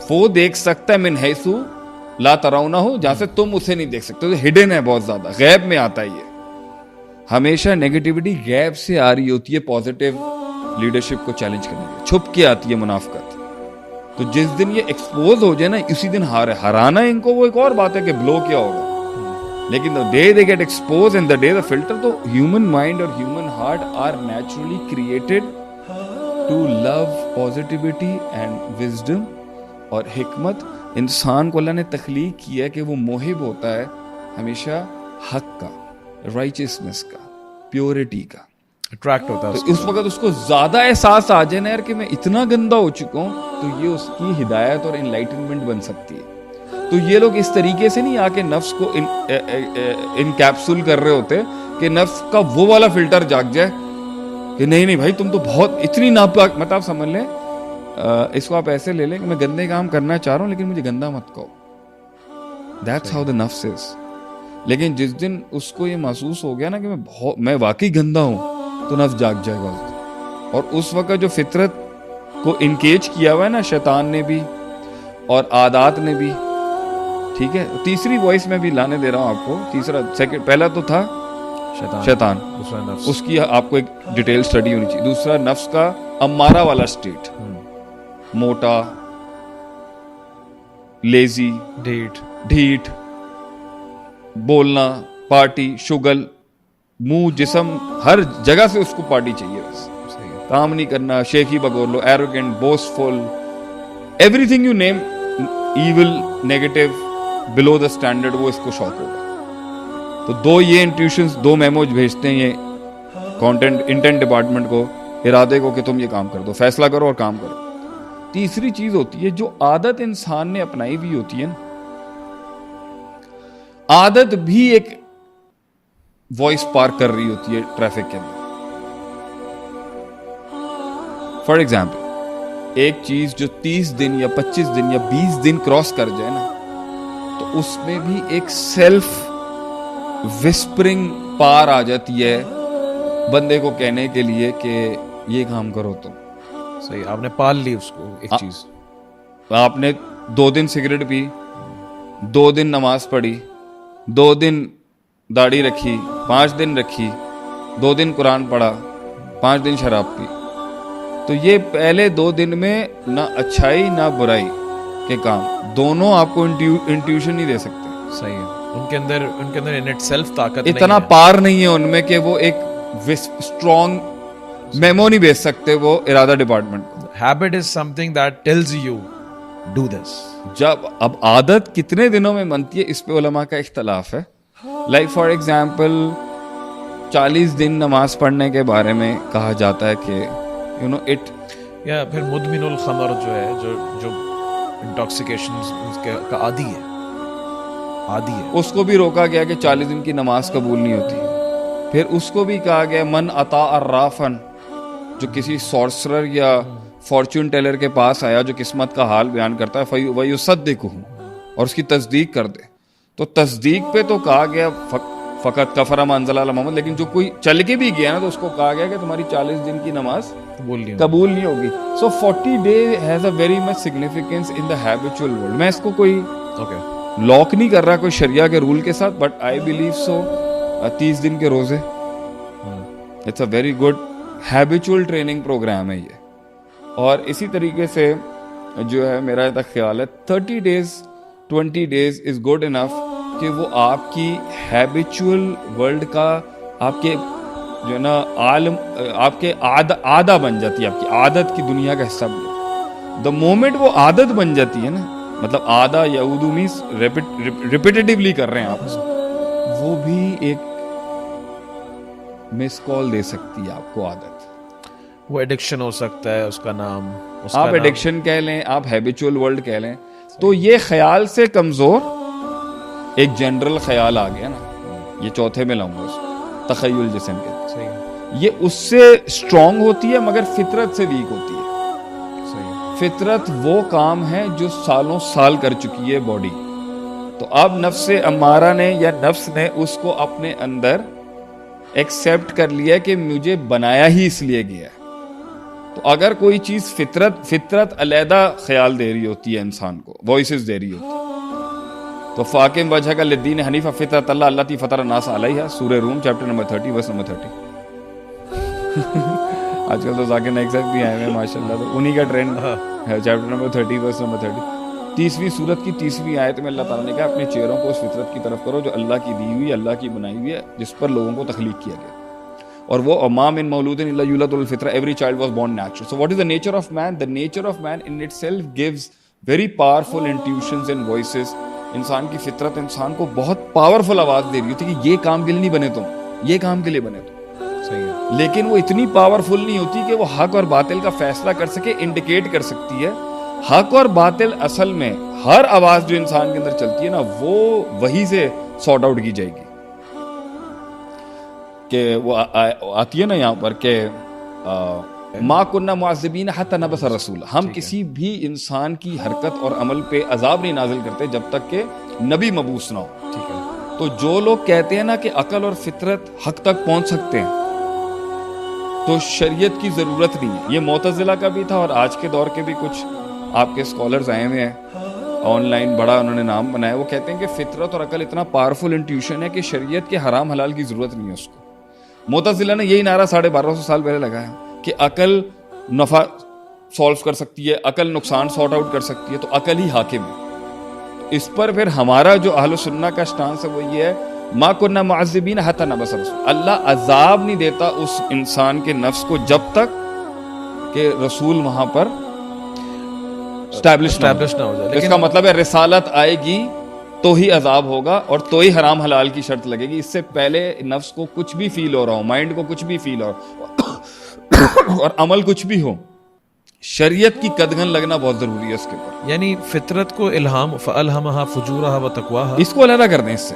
وہ دیکھ سکتا ہے من حیثو لا ترونہ ہو, جہاں سے تم اسے نہیں دیکھ سکتے. تو ہڈن ہے بہت زیادہ, غیب میں آتا ہے. یہ ہمیشہ نیگیٹیوٹی غیب سے آ رہی ہوتی ہے پازیٹیو لیڈرشپ کو چیلنج کرنے کے, چھپ کے آتی ہے منافقت. تو جس دن یہ ایکسپوز ہو جائے نا, اسی دن ہرانا ان کو وہ ایک اور بات ہے کہ بلو کیا ہوگا, لیکن the day they get exposed and the day the filter, تو human mind اور human heart are naturally created to love positivity and wisdom. اور حکمت, انسان کو اللہ نے تخلیق کیا ہے کہ وہ محب ہوتا ہے ہمیشہ حق کا, رائچسنس کا, پیورٹی کا, اٹریکٹ ہوتا ہے. تو اس وقت اس کو زیادہ احساس آ جائے نا یار کہ میں اتنا گندا ہو چکا ہوں, تو یہ اس کی ہدایت اور انلائٹنمنٹ بن سکتی ہے. تو یہ لوگ اس طریقے سے نہیں آ کے نفس کو انکیپسول کر رہے ہوتے کہ نفس کا وہ والا فلٹر جاگ جائے کہ نہیں بھائی تم تو بہت اتنی ناپاک, مت آپ سمجھ لیں, اس کو آپ ایسے لے لیں کہ میں گندے کام کرنا چاہ رہا ہوں لیکن مجھے گندا مت کہو. That's how the nafs is. لیکن جس دن اس کو یہ محسوس ہو گیا نا کہ میں واقعی گندا ہوں, تو نفس جاگ جائے گا. اور اس وقت جو فطرت کو انکیج کیا ہوا ہے نا شیطان نے بھی اور عادات نے بھی, ٹھیک ہے. تیسری وائس میں بھی لانے دے رہا ہوں آپ کو, تیسرا سیکنڈ, پہلا تو تھا شیطان, دوسرا نفس, اس کی آپ کو ایک ڈیٹیل اسٹڈی ہونی چاہیے. دوسرا نفس کا امارہ والا اسٹیٹ, موٹا, لیزی, ڈھیٹ, بولنا, پارٹی, شگل, منہ, جسم, ہر جگہ سے اس کو پارٹی چاہیے, بس کام نہیں کرنا, شیخی بگولو, arrogant, boastful, everything you name, evil, negative, below the standard, وہ اس کو شوق ہوگا. تو دو یہ انٹیوشنز, دو میموز بھیجتے ہیں یہ کانٹینٹ انٹینٹ ڈپارٹمنٹ کو, ارادے کو, کہ تم یہ کام کر دو, فیصلہ کرو اور کام کرو. تیسری چیز ہوتی ہے جو عادت انسان نے اپنائی ہوئی ہوتی ہے نا, عادت بھی ایک وائس پارک کر رہی ہوتی ہے ٹریفک کے اندر. فار ایگزامپل, ایک چیز جو 30 دن یا 25 دن یا 20 دن کراس کر جائے نا, تو اس میں بھی ایک سیلف وسپرنگ پار آ جاتی ہے بندے کو کہنے کے لیے کہ یہ کام کرو تم. صحیح, آپ نے پال لی اس کو ایک چیز. آپ نے 2 دن سگریٹ پی, 2 دن نماز پڑھی, 2 دن داڑھی رکھی, 5 دن رکھی, 2 دن قرآن پڑھا, 5 دن شراب پی, تو یہ پہلے 2 دن میں نہ اچھائی نہ برائی کے کام دونوں آپ کو انٹیوشن نہیں دے سکتے. صحیح ہے, ان کے اندر ان اٹ سیلف طاقت اتنا پار نہیں ہے ان میں کہ وہ ایک اسٹرانگ میمو نہیں بھیج سکتے وہ ارادہ ڈپارٹمنٹ کو. Habit is some thing that tells you do this. جب اب عادت کتنے دنوں میں بنتی ہے اس پہ علماء کا اختلاف ہے. لائک فار ایگزامپل 40 دن نماز پڑھنے کے بارے میں کہا جاتا ہے کہ یو نو اٹ, یا پھر مدمن الخمر جو ہے, جو انٹاکسیکیشن کا عادی ہے, اس کو بھی روکا گیا کہ 40 دن کی نماز قبول نہیں ہوتی. پھر اس کو بھی کہا گیا من عطا الرافن, جو کسی سورسرر یا فارچون ٹیلر کے پاس آیا جو قسمت کا حال بیان کرتا ہے, وَيُصَدِّقُهُ, اور اس کی تصدیق کر دے. تو تصدیق پہ تو کہا گیا فقط کفر ما انزل علی محمد, لیکن جو کوئی چل کے بھی گیا نا تو اس کو کہا گیا کہ تمہاری 40 دن کی نماز قبول نہیں ہوگی. So 40 days has a very much significance in the habitual world. میں اس کو کوئی لاک نہیں کر رہا کوئی شریعہ کے رول کے ساتھ, بٹ آئی بلیو سو 30 دن کے روزے it's a very good habitual training programme ہے یہ. اور اسی طریقے سے جو ہے میرا تک خیال ہے 30 days 20 days is good enough کہ وہ آپ کی ہیبچول ورلڈ کا, آپ کے جو ہے نا عالم, آپ کے عادہ بن جاتی ہے, آپ کی عادت کی دنیا کا حصہ بن جاتی ہے. دا مومنٹ وہ عادت بن جاتی ہے نا, مطلب عادہ یا اردو مینس ریپیٹیٹیولی کر رہے ہیں آپ, وہ بھی ایک مس کال دے سکتی ہے آپ کو عادت. وہ ایڈکشن ہو سکتا ہے, اس کا نام آپ ایڈکشن کہہ لیں, آپ ہیبچول ورلڈ کہہ لیں. تو یہ خیال سے کمزور ایک جنرل خیال آ گیا نا, یہ چوتھے میں لاؤں گا اس کو, تخیل جسم کے, یہ اس سے اسٹرانگ ہوتی ہے مگر فطرت سے ویک ہوتی ہے. فطرت وہ کام ہے جو سالوں سال کر چکی ہے باڈی. تو اب نفس امارہ نے یا نفس نے اس کو اپنے اندر ایکسیپٹ کر لیا کہ مجھے بنایا ہی اس لیے گیا ہے. تو اگر کوئی چیز فطرت علیحدہ خیال دے رہی ہوتی ہے انسان کو, وائسز دے رہی ہوتی ہے, تو فاقم وجہ کا للدین حنیفہ فطرت اللہ التی فطر الناس علیہا, سورہ روم چیپٹر نمبر 30 ورس نمبر 30. آج کل تو ذاکر نائک صاحب بھی آئے ہیں ماشاءاللہ, تو انہی کا ٹرینڈ ہے. چیپٹر نمبر 30 ورس نمبر 30, 30ویں سورت کی 30ویں آیت میں اللہ تعالیٰ نے کہا اپنے چہروں کو اس فطرت کی طرف کرو جو اللہ کی دی ہوئی, اللہ کی بنائی ہوئی ہے, جس پر لوگوں کو تخلیق کیا گیا. اور وہ امام ان مولود الا یولد الفطرہ, every child was born natural. So what is the nature of man? The nature of man in itself gives very powerful intuitions and voices. انسان کی فطرت انسان کو بہت پاورفل آواز دے رہی ہوتی ہے کہ یہ کام کے لیے نہیں بنے تم, یہ کام کے لیے بنے تم. لیکن وہ اتنی پاورفل نہیں ہوتی کہ وہ حق اور باطل کا فیصلہ کر سکے, انڈیکیٹ کر سکتی ہے. حق اور باطل اصل میں ہر آواز جو انسان کے اندر چلتی ہے نا, وہ وہی سے سارٹ آؤٹ کی جائے گی. کہ وہ آتی ہے نا یہاں پر کہ ما کننا معذبین حتی نبعث رسولا, ہم کسی بھی انسان کی حرکت اور عمل پہ عذاب نہیں نازل کرتے جب تک کہ نبی مبعوث نہ ہو. ٹھیک ہے. تو جو لوگ کہتے ہیں نا کہ عقل اور فطرت حق تک پہنچ سکتے ہیں تو شریعت کی ضرورت نہیں ہے. یہ معتزلہ کا بھی تھا, اور آج کے دور کے بھی کچھ آپ کے اسکالرز آئے ہوئے ہیں آن لائن, بڑا انہوں نے نام بنایا. وہ کہتے ہیں کہ فطرت اور عقل اتنا پاورفل انٹیوشن ہے کہ شریعت کے حرام حلال کی ضرورت نہیں ہے اس کو. معتزلہ نے یہی نعرہ 1250 سال پہلے لگایا کہ عقل نفع سالو کر سکتی ہے, عقل نقصان سارٹ آؤٹ کر سکتی ہے, تو عقل ہی حاکم ہے. اس پر پھر ہمارا جو اہل سنہ کا سٹانس ہے وہ یہ ہے, ما کننا معذبین حتی نبعث رسول. اللہ عذاب نہیں دیتا اس انسان کے نفس کو جب تک کہ رسول وہاں پر اسٹیبلش نہ ہو جائے. اس کا مطلب ہے رسالت آئے گی تو ہی عذاب ہوگا اور تو ہی حرام حلال کی شرط لگے گی. اس سے پہلے نفس کو کچھ بھی فیل ہو رہا ہو, مائنڈ کو کچھ بھی فیل ہو اور عمل کچھ بھی ہو, شریعت کی قدغن لگنا بہت ضروری ہے اس کے اوپر. یعنی فطرت کو الہام فَأَلْهَمَهَا فُجُورَهَا وَتَقْوَاهَا, اس کو علیحدہ کر دیں, اس سے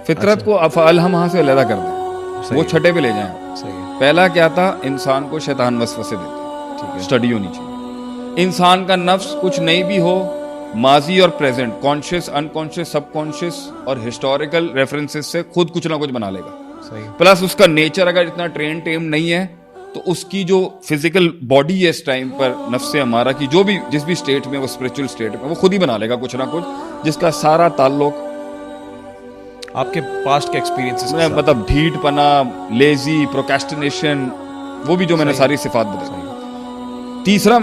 فطرت کو فَأَلْهَمَهَا سے علیحدہ کر دیں, وہ چھٹے پہ لے جائیں. صحیح ہے, پہلا کیا تھا, انسان کو شیطان وسوسے دیتا, ٹھیک ہے, اسٹڈی ہونی چاہیے. انسان کا نفس کچھ نہیں بھی ہو, ماضی اور پریزنٹ, کانشیس انکانشیس سب کانشیس اور ہسٹوریکل ریفرنسز سے خود کچھ نہ کچھ بنا لے گا. صحیح, پلس اس کا نیچر اگر اتنا ٹرین ٹیم نہیں ہے تو اس کی جو فزیکل باڈی ہے اس ٹائم پر, نفس ہمارا کی جو بھی جس بھی اسٹیٹ میں وہ اسپرچل اسٹیٹ میں, وہ خود ہی بنا لے گا کچھ نہ کچھ, جس کا سارا تعلق آپ کے پاسٹ کے ایکسپیرینسز کے ساتھ. مطلب ڈھیٹ پنا, لیزی, پروکیسٹینیشن, وہ بھی جو میں نے ساری صفات بتائی. تیسرا